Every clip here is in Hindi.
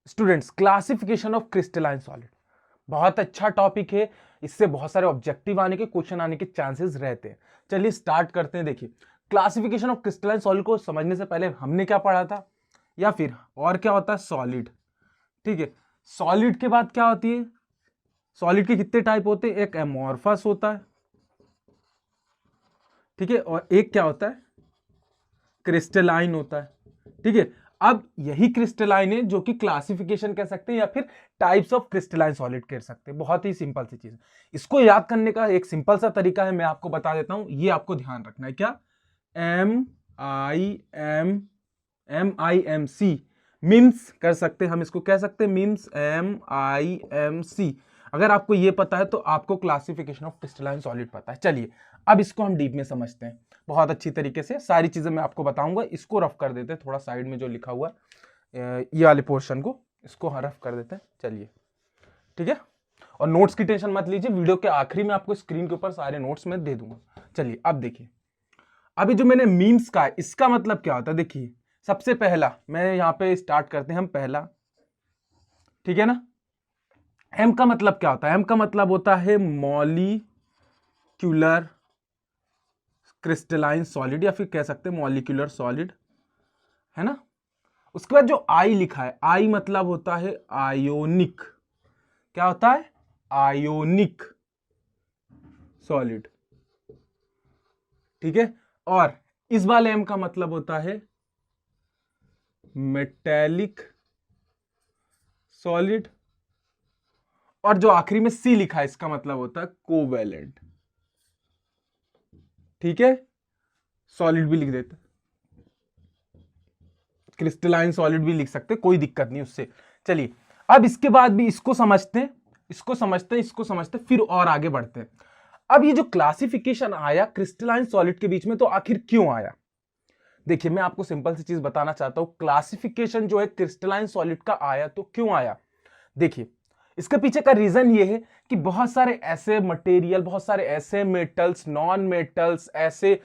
Students, classification of crystalline solid बहुत अच्छा टॉपिक है। इससे बहुत सारे ऑब्जेक्टिव आने के, क्वेश्चन आने के चांसेस रहते हैं। चलिए स्टार्ट करते हैं। देखिए, क्लासिफिकेशन ऑफ क्रिस्टलाइन सॉलिड को समझने से पहले हमने क्या पढ़ा था, या फिर और क्या होता है सॉलिड। ठीक है, सॉलिड के बाद क्या होती है, सॉलिड के कितने टाइप होते हैं, एक एमोर्फस होता है, ठीक है, और एक क्या होता है क्रिस्टलाइन होता है। ठीक है, अब यही क्रिस्टलाइन है जो कि क्लासिफिकेशन कह सकते हैं या फिर टाइप्स ऑफ क्रिस्टलाइन सॉलिड कह सकते हैं। बहुत ही सिंपल सी चीज है, इसको याद करने का एक सिंपल सा तरीका है, मैं आपको बता देता हूं। ये आपको ध्यान रखना है, क्या MIMC, मिम्स कर सकते हैं हम, इसको कह सकते हैं मिम्स, MIMC। अगर आपको ये पता है तो आपको क्लासिफिकेशन ऑफ क्रिस्टलाइन सॉलिड पता है। चलिए अब इसको हम डीप में समझते हैं बहुत अच्छी तरीके से। सारी चीजें मैं आपको बताऊंगा। इसको रफ कर देते हैं, थोड़ा साइड में जो लिखा हुआ ये वाले पोर्शन को, इसको रफ कर देते हैं। चलिए ठीक है, और नोट्स की टेंशन मत लीजिए, वीडियो के आखिरी में आपको स्क्रीन के ऊपर सारे नोट्स में दे दूंगा। चलिए अब देखिए, अभी जो मैंने मीम्स का है, इसका मतलब क्या होता है। देखिए सबसे पहला मैं यहां पे स्टार्ट करते हैं हम, पहला, ठीक है ना। एम का मतलब क्या होता है, एम का मतलब होता है मॉलिक्यूलर क्रिस्टलाइन सॉलिड, या फिर कह सकते हैं मॉलिक्यूलर सॉलिड, है ना। उसके बाद जो आई लिखा है, आई मतलब होता है आयोनिक, क्या होता है आयोनिक सॉलिड, ठीक है। और इस वाले एम का मतलब होता है मेटेलिक सॉलिड, और जो आखिरी में सी लिखा है इसका मतलब होता है कोवेलेंट, ठीक है। सॉलिड भी लिख देते, क्रिस्टलाइन सॉलिड भी लिख सकते, कोई दिक्कत नहीं उससे। चलिए अब इसके बाद भी इसको समझते हैं, इसको समझते हैं, इसको समझते हैं, फिर और आगे बढ़ते हैं। अब ये जो क्लासिफिकेशन आया क्रिस्टलाइन सॉलिड के बीच में, तो आखिर क्यों आया। देखिए मैं आपको सिंपल सी चीज बताना चाहता हूं, क्लासिफिकेशन जो है क्रिस्टलाइन सॉलिड का आया तो क्यों आया। देखिए इसके पीछे का रीजन ये है कि बहुत सारे ऐसे मटेरियल, बहुत सारे ऐसे मेटल्स, नॉन मेटल्स, ऐसे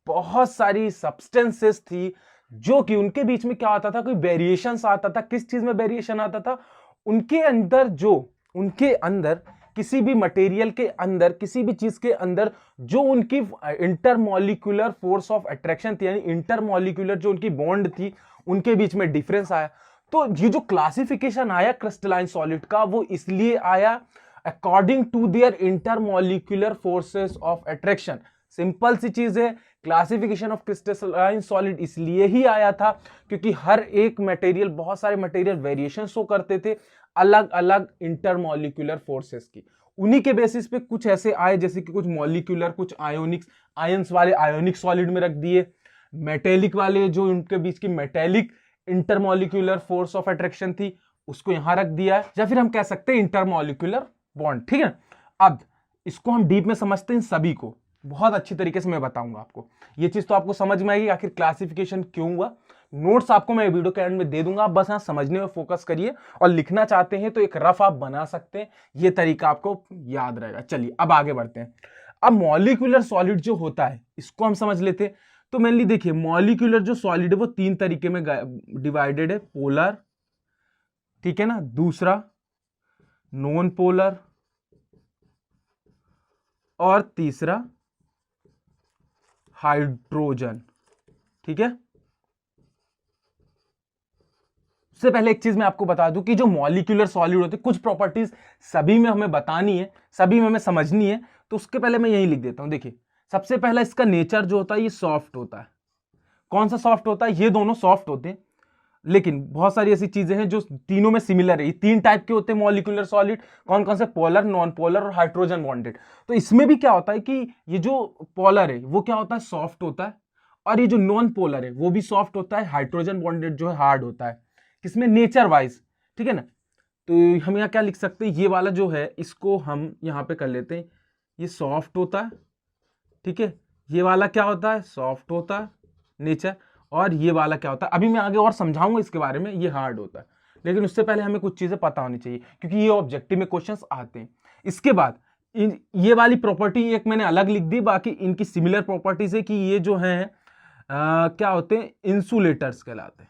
बहुत सारी सब्सटेंसेस थी जो कि उनके बीच में क्या आता था, कोई वेरिएशंस आता था। किस चीज में वेरिएशन आता था, उनके अंदर जो, उनके अंदर किसी भी मटेरियल के अंदर, किसी भी चीज के अंदर जो उनकी इंटरमॉलिक्यूलर फोर्स ऑफ अट्रैक्शन थी, यानी इंटरमॉलिक्यूलर जो उनकी बॉन्ड थी, उनके बीच में डिफरेंस आया। तो ये जो क्लासिफिकेशन आया क्रिस्टलाइन सॉलिड का, वो इसलिए आया according to their intermolecular forces of attraction. Simple सी चीज है, क्लासिफिकेशन ऑफ क्रिस्टलाइन सॉलिड इसलिए ही आया था क्योंकि हर एक मटेरियल, बहुत सारे मटेरियल वेरिएशन शो करते थे अलग अलग इंटरमॉलिक्यूलर फोर्सेस की। उन्हीं के बेसिस पे कुछ ऐसे आए, जैसे कि कुछ मॉलिक्यूलर, कुछ आयोनिक्स, आयंस वाले आयोनिक सॉलिड में रख दिए, मेटेलिक वाले जो उनके बीच की metallic intermolecular force of attraction थी उसको यहां रख दिया, या फिर हम कह सकते हैं इंटरमॉलिक्यूलर बॉन्ड, ठीक है। अब इसको हम डीप में समझते हैं, सभी को बहुत अच्छी तरीके से मैं बताऊंगा आपको। ये चीज तो आपको समझ में आएगी आखिर क्लासिफिकेशन क्यों हुआ। नोट्स आपको मैं वीडियो के एंड में दे दूंगा, बस यहां समझने में फोकस करिए, और लिखना चाहते हैं तो एक रफ आप बना सकते हैं, ये तरीका आपको याद रहेगा। चलिए अब आगे बढ़ते हैं। अब मॉलिक्यूलर सॉलिड जो होता है इसको हम समझ लेते हैं। तो मेनली देखिए, मॉलिक्यूलर जो सॉलिड है वो तीन तरीके में डिवाइडेड है, पोलर, ठीक है ना, दूसरा नॉन पोलर, और तीसरा हाइड्रोजन, ठीक है। उससे पहले एक चीज मैं आपको बता दूं कि जो मॉलिक्यूलर सॉलिड होते हैं, कुछ प्रॉपर्टीज सभी में हमें बतानी है, सभी में हमें समझनी है, तो उसके पहले मैं यही लिख देता हूं। देखिए सबसे पहला इसका नेचर जो होता है ये सॉफ्ट होता है। कौन सा सॉफ्ट होता है, ये दोनों सॉफ्ट होते हैं, लेकिन बहुत सारी ऐसी चीजें हैं जो तीनों में सिमिलर है। ये तीन टाइप के होते हैं मॉलिक्यूलर सॉलिड, कौन कौन से, पोलर, नॉन पोलर और हाइड्रोजन बॉन्डेड। तो इसमें भी क्या होता है कि ये जो पोलर है वो क्या होता है, सॉफ्ट होता है, और ये जो नॉन पोलर है वो भी सॉफ्ट होता है, हाइड्रोजन बॉन्डेड जो है हार्ड होता है, किसमें, नेचर वाइज, ठीक है ना। तो हम यहाँ क्या लिख सकते हैं, ये वाला जो है इसको हम यहाँ पे कर लेते हैं, ये सॉफ्ट होता है, ठीक है। ये वाला क्या होता है, सॉफ्ट होता है नेचर, और ये वाला क्या होता है, अभी मैं आगे और समझाऊंगा इसके बारे में, ये हार्ड होता है। लेकिन उससे पहले हमें कुछ चीजें पता होनी चाहिए क्योंकि ये ऑब्जेक्टिव में क्वेश्चंस आते हैं। इसके बाद ये वाली प्रॉपर्टी एक मैंने अलग लिख दी, बाकी इनकी सिमिलर प्रॉपर्टीज है कि ये जो है क्या होते हैं, इंसुलेटर्स कहलाते हैं,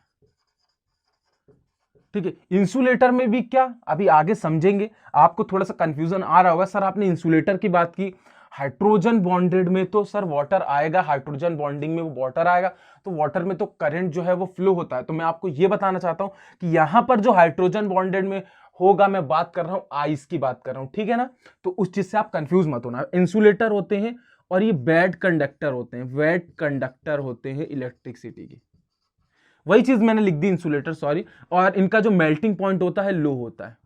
ठीक है। इंसुलेटर में भी क्या, अभी आगे समझेंगे, आपको थोड़ा सा कंफ्यूजन आ रहा होगा, सर आपने इंसुलेटर की बात की, हाइड्रोजन बॉन्डेड में तो सर वाटर आएगा, हाइड्रोजन बॉन्डिंग में वो वाटर आएगा, तो वाटर में तो करंट जो है वो फ्लो होता है। तो मैं आपको ये बताना चाहता हूं कि यहां पर जो हाइड्रोजन बॉन्डेड में होगा, मैं बात कर रहा हूं आइस की बात कर रहा हूं, ठीक है ना। तो उस चीज से आप कंफ्यूज मत होना। इंसुलेटर होते हैं और ये बैड कंडक्टर होते हैं, वेट कंडक्टर होते हैं इलेक्ट्रिसिटी की, वही चीज मैंने लिख दी इंसुलेटर, सॉरी। और इनका जो मेल्टिंग पॉइंट होता है लो होता है,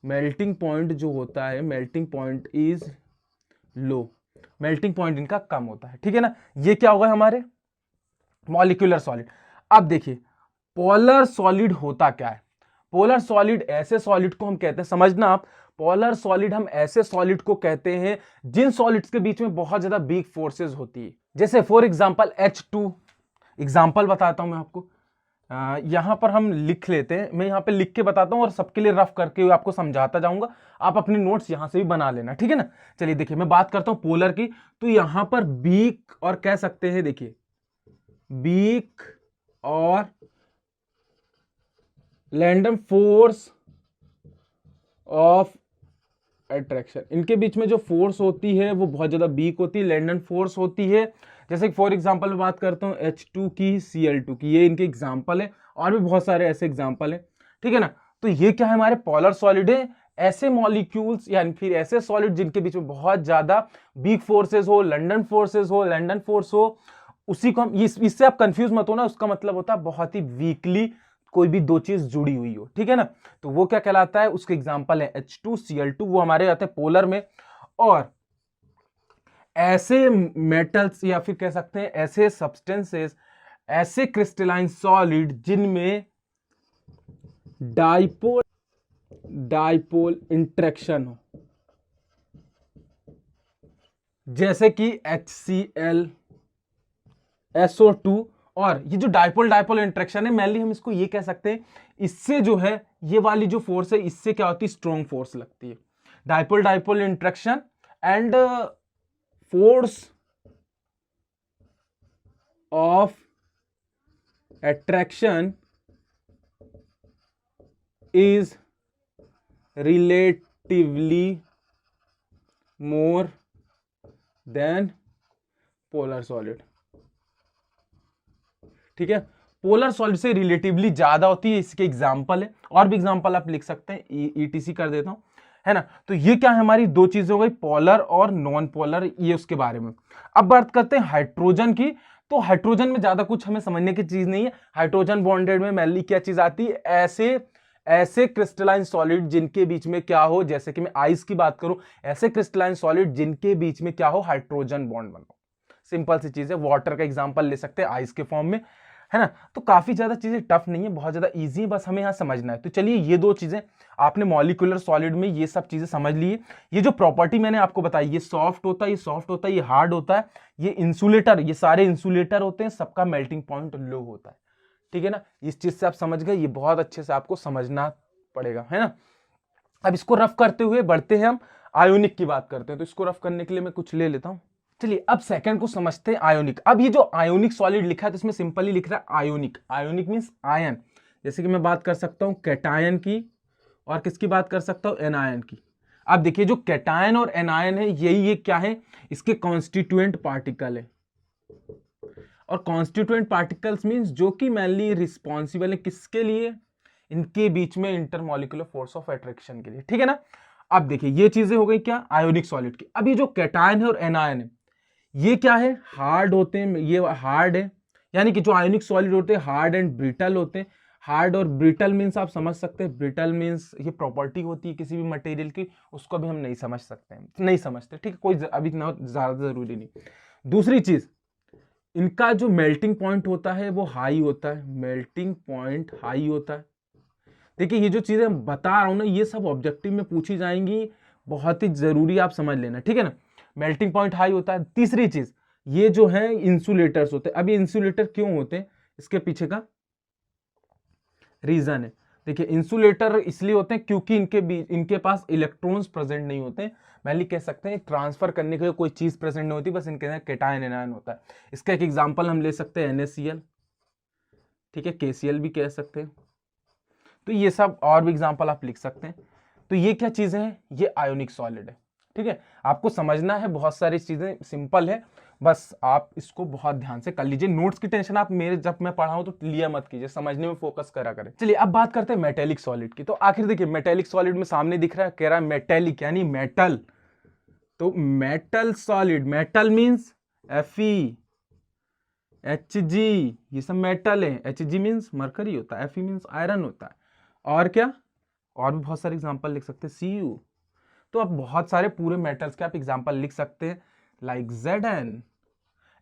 मेल्टिंग पॉइंट जो होता है, melting point is low, melting point इनका कम होता है, ठीक है ना। ये क्या होगा हमारे मॉलिक्यूलर सॉलिड। अब देखिए पोलर सॉलिड होता क्या है। पोलर सॉलिड ऐसे सॉलिड को हम कहते हैं, समझना आप, पोलर सॉलिड हम ऐसे सॉलिड को कहते हैं जिन सॉलिड्स के बीच में बहुत ज्यादा वीक फोर्सेस होती है। जैसे फॉर एग्जांपल H2, एग्जांपल बताता हूं मैं आपको। यहां पर हम लिख लेते हैं, मैं यहां पे लिख के बताता हूं और सबके लिए रफ करके आपको समझाता जाऊंगा, आप अपने नोट्स यहां से भी बना लेना, ठीक है ना। चलिए देखिए मैं बात करता हूं पोलर की, तो यहां पर वीक और कह सकते हैं, देखिए वीक और रैंडम फोर्स ऑफ अट्रैक्शन, इनके बीच में जो फोर्स होती है वो बहुत ज्यादा वीक होती है, रैंडम फोर्स होती है। जैसे फॉर एग्जांपल मैं बात करता हूँ H2 की, Cl2 की, ये इनके एग्जांपल है, और भी बहुत सारे ऐसे एग्जांपल है, ठीक है ना। तो ये क्या है, हमारे पोलर सॉलिड है, ऐसे मॉलिक्यूल्स या फिर ऐसे सॉलिड जिनके बीच में बहुत ज्यादा वीक फोर्सेस हो, लंडन फोर्सेस हो, लंडन फोर्स हो, उसी को हम, इससे आप कंफ्यूज मत होना, उसका मतलब होता है बहुत ही वीकली कोई भी दो चीज जुड़ी हुई हो, ठीक है ना। तो वो क्या कहलाता है, उसके एग्जांपल है H2Cl2, वो हमारे आते हैं पोलर में। और ऐसे मेटल्स या फिर कह सकते हैं ऐसे सब्सटेंसेस, ऐसे क्रिस्टलाइन सॉलिड जिनमें डाइपोल डाइपोल इंटरेक्शन हो, जैसे कि HCl, SO2। और ये जो डाइपोल डाइपोल इंटरेक्शन है, मेनली हम इसको ये कह सकते हैं, इससे जो है ये वाली जो फोर्स है, इससे क्या होती है, स्ट्रॉन्ग फोर्स लगती है। Dipole dipole interaction and force of attraction is relatively more than polar solid, ठीक है। पोलर सॉलिड से रिलेटिवली ज्यादा होती है, इसके एग्जांपल है, और भी एग्जांपल आप लिख सकते हैं, ETC कर देता हूं, है ना। तो ये क्या है, हमारी दो चीजें हो गई, पोलर और नॉन पोलर, ये उसके बारे में। अब बात करते हैं हाइड्रोजन की। तो हाइड्रोजन में ज्यादा कुछ हमें समझने की चीज नहीं है। हाइड्रोजन बॉन्डेड में मेनली क्या चीज आती है, ऐसे क्रिस्टलाइन सॉलिड जिनके बीच में क्या हो, जैसे कि मैं आइस की बात करूं, ऐसे क्रिस्टलाइन सॉलिड जिनके बीच में क्या हो, हाइड्रोजन बॉन्ड बनो। सिंपल सी चीज है, वाटर का एग्जांपल ले सकते हैं आइस के फॉर्म में, है ना। तो काफी ज्यादा चीजें टफ नहीं है, बहुत ज्यादा इजी है, बस हमें यहां समझना है। तो चलिए ये दो चीजें आपने मॉलिक्यूलर सॉलिड में ये सब चीजें समझ ली। ये जो प्रॉपर्टी मैंने आपको बताई, ये सॉफ्ट होता है, ये सॉफ्ट होता है, ये हार्ड होता है, ये इंसुलेटर, ये सारे इंसुलेटर होते हैं, सबका मेल्टिंग पॉइंट लो होता है, ठीक है ना। इस चीज से आप समझ गए, ये बहुत अच्छे से आपको समझना पड़ेगा, है ना। अब इसको रफ करते हुए बढ़ते हैं हम आयोनिक की बात करते हैं। तो इसको रफ करने के लिए मैं कुछ ले लेता हूं। चलिए अब सेकंड को समझते हैं, आयोनिक। अब ये जो आयोनिक सॉलिड लिखा है, तो इसमें सिंपली लिख रहा है आयोनिक, आयोनिक मींस आयन। जैसे कि मैं बात कर सकता हूं कैटायन की, और किसकी बात कर सकता हूं, एनायन की। अब देखिए जो कैटायन और एनायन है, यही ये क्या है, इसके कॉन्स्टिट्यूएंट पार्टिकल है। और कॉन्स्टिट्यूएंट पार्टिकल्स मींस जो कि मेनली रिस्पॉन्सिबल है किसके लिए, इनके बीच में इंटरमॉलिक्यूलर फोर्स ऑफ अट्रैक्शन के लिए, ठीक है ना। अब देखिए ये चीजें हो गई क्या, आयोनिक सॉलिड की। अब ये जो कैटायन है और एनायन है, ये क्या है, हार्ड होते हैं, ये हार्ड है, यानी कि जो आयोनिक सॉलिड होते हैं हार्ड एंड ब्रिटल होते हैं। हार्ड और ब्रिटल मीन्स आप समझ सकते हैं, ब्रिटल मीन्स ये प्रॉपर्टी होती है किसी भी मटेरियल की, उसको भी हम नहीं समझ सकते हैं, नहीं समझते, ठीक है, कोई अभी ज्यादा जरूरी नहीं। दूसरी चीज, इनका जो मेल्टिंग पॉइंट होता है वो हाई होता है, मेल्टिंग पॉइंट हाई होता है। देखिए ये जो चीजें बता रहा हूं ना, ये सब ऑब्जेक्टिव में पूछी जाएंगी, बहुत ही जरूरी आप समझ लेना, ठीक है ना। मेल्टिंग पॉइंट हाई होता है। तीसरी चीज, ये जो है इंसुलेटर्स होते हैं। अब ये इंसुलेटर क्यों होते हैं, इसके पीछे का रीजन है। देखिए इंसुलेटर इसलिए होते हैं क्योंकि इनके पास इलेक्ट्रॉन्स प्रेजेंट नहीं होते, मैनली कह सकते हैं ट्रांसफर करने के लिए कोई चीज प्रेजेंट नहीं होती, बस इनके अंदर कैटायन एनायन होता है। इसका एक एग्जांपल हम ले सकते हैं NaCl, ठीक है, KCl भी कह सकते हैं, तो ये सब और भी एग्जांपल आप लिख सकते हैं। तो ये क्या चीजें हैं, ये आयोनिक सॉलिड है। ठीक है, आपको समझना है, बहुत सारी चीजें सिंपल है, बस आप इसको बहुत ध्यान से कर लीजिए। नोट्स की टेंशन आप मेरे जब मैं पढ़ाऊं तो लिया मत कीजिए, समझने में फोकस करा करें। चलिए अब बात करते हैं मेटेलिक सॉलिड की। तो आखिर देखिए मेटेलिक सॉलिड में सामने दिख रहा है, कह रहा है मेटेलिक यानी मेटल। तो metal solid, metal means Fe, Hg, ये सब मेटल है। Hg मींस मरकरी होता है, Fe मींस आयरन होता है। और क्या, और भी बहुत सारे एग्जांपल लिख सकते हैं, Cu। तो आप बहुत सारे पूरे मेटल्स के आप एग्जांपल लिख सकते हैं, लाइक Zn।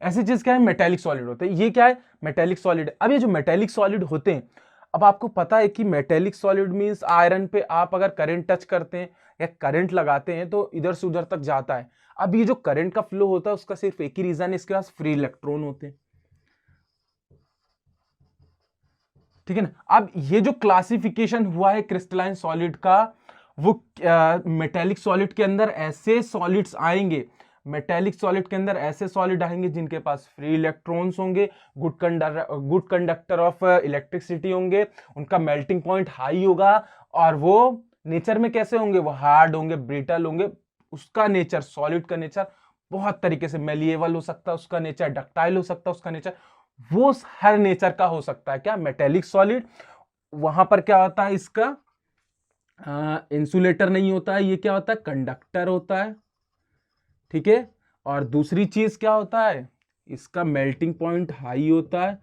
ऐसी चीज क्या है, मेटेलिक सॉलिड होते हैं। ये क्या है, मेटेलिक सॉलिड। अब ये जो मेटेलिक सॉलिड होते हैं, अब आपको पता है कि मेटेलिक सॉलिड मींस आयरन पे आप अगर करंट टच करते हैं या करंट लगाते हैं तो इधर से उधर तक जाता है। अब ये जो करंट का फ्लो होता है उसका सिर्फ एक ही रीजन है, इसके पास फ्री इलेक्ट्रॉन होते हैं। ठीक है ना। अब ये जो क्लासिफिकेशन हुआ है क्रिस्टलाइन सॉलिड का, वो मेटेलिक सॉलिड के अंदर ऐसे सॉलिड्स आएंगे, मेटेलिक सॉलिड के अंदर ऐसे सॉलिड आएंगे जिनके पास फ्री इलेक्ट्रॉन्स होंगे, गुड कंडक्टर ऑफ इलेक्ट्रिसिटी होंगे, उनका मेल्टिंग पॉइंट हाई होगा, और वो नेचर में कैसे होंगे, वो हार्ड होंगे, ब्रिटल होंगे। उसका नेचर, सॉलिड का नेचर बहुत तरीके से मेलिएबल हो सकता है, उसका नेचर डक्टाइल हो सकता है, उसका नेचर वो हर नेचर का हो सकता है। क्या, मेटेलिक सॉलिड। वहां पर क्या होता है, इसका इंसुलेटर नहीं होता है, ये क्या होता है, कंडक्टर होता है। ठीक है, और दूसरी चीज क्या होता है, इसका मेल्टिंग पॉइंट हाई होता है।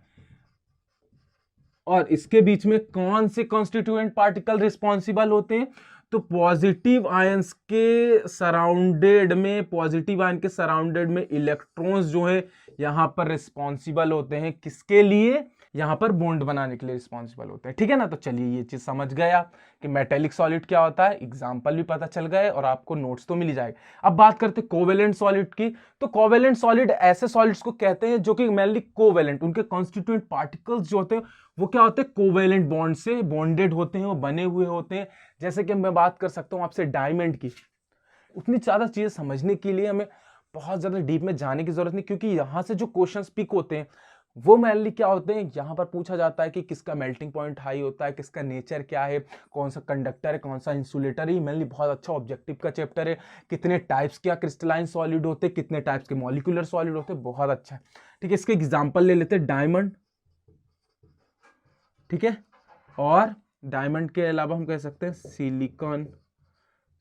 और इसके बीच में कौन से कॉन्स्टिट्यूएंट पार्टिकल रिस्पॉन्सिबल होते हैं, तो पॉजिटिव आयंस के सराउंडेड में, पॉजिटिव आयन के सराउंडेड में इलेक्ट्रॉन्स जो है यहां पर रिस्पॉन्सिबल होते हैं, किसके लिए, यहां पर बॉन्ड बनाने के लिए रिस्पॉन्सिबल होते हैं। ठीक है ना। तो चलिए ये चीज समझ गया कि मेटेलिक सॉलिड क्या होता है, एग्जाम्पल भी पता चल गए और आपको नोट्स तो मिल ही जाएगा। अब बात करते हैं कोवेलेंट सॉलिड की। तो कोवेलेंट सॉलिड ऐसे सॉलिड्स को कहते हैं जो कि मेनली कोवेलेंट, उनके कॉन्स्टिट्यूएंट पार्टिकल्स जो होते हैं वो क्या होते हैं, कोवेलेंट बॉन्ड से बॉन्डेड होते हैं, वो बने हुए होते हैं। जैसे कि मैं बात कर सकता हूं आपसे डायमंड की। उतनी ज्यादा चीजें समझने के लिए हमें बहुत ज्यादा डीप में जाने की जरूरत नहीं, क्योंकि यहां से जो क्वेश्चंस पिक होते हैं वो मेनली क्या होते हैं, यहां पर पूछा जाता है कि किसका मेल्टिंग पॉइंट हाई होता है, किसका नेचर क्या है, कौन सा कंडक्टर है, कौन सा इंसुलेटर है। मेनली बहुत अच्छा ऑब्जेक्टिव का चैप्टर है। कितने टाइप्स के क्रिस्टलाइन सॉलिड होते हैं, कितने टाइप्स के मॉलिक्यूलर सॉलिड होते हैं, बहुत अच्छा है। ठीक है, इसके एग्जाम्पल ले लेते हैं, डायमंड। ठीक है, और डायमंड के अलावा हम कह सकते हैं सिलिकॉन,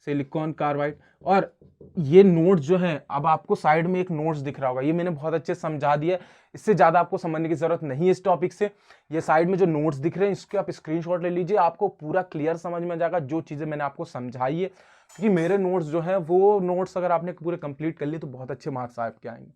सिलिकॉन कार्बाइड। और ये नोट्स जो है, अब आपको साइड में एक नोट्स दिख रहा होगा, ये मैंने बहुत अच्छे से समझा दिया, इससे ज्यादा आपको समझने की जरूरत नहीं है इस टॉपिक से। ये साइड में जो नोट्स दिख रहे हैं इसके आप स्क्रीनशॉट ले लीजिए, आपको पूरा क्लियर समझ में आ जाएगा जो चीजें मैंने आपको समझाई है। क्योंकि मेरे नोट्स जो है वो नोट्स अगर आपने पूरे कंप्लीट कर लिए तो बहुत अच्छे मार्क्स आपके आएंगे।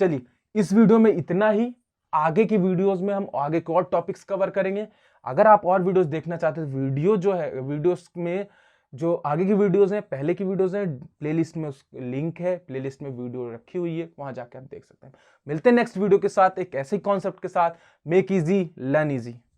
चलिए इस वीडियो में इतना ही। आगे की वीडियोस में हम आगे के और टॉपिक्स कवर करेंगे। अगर आप और वीडियोस देखना चाहते हैं, वीडियो जो है, वीडियोस में जो आगे की वीडियोस हैं, पहले की वीडियोस हैं, प्लेलिस्ट में उस लिंक है, प्लेलिस्ट में वीडियो रखी हुई है, वहां जाके आप देख सकते हैं। मिलते हैं नेक्स्ट वीडियो के साथ एक ऐसे कॉन्सेप्ट के साथ। Make easy learn easy.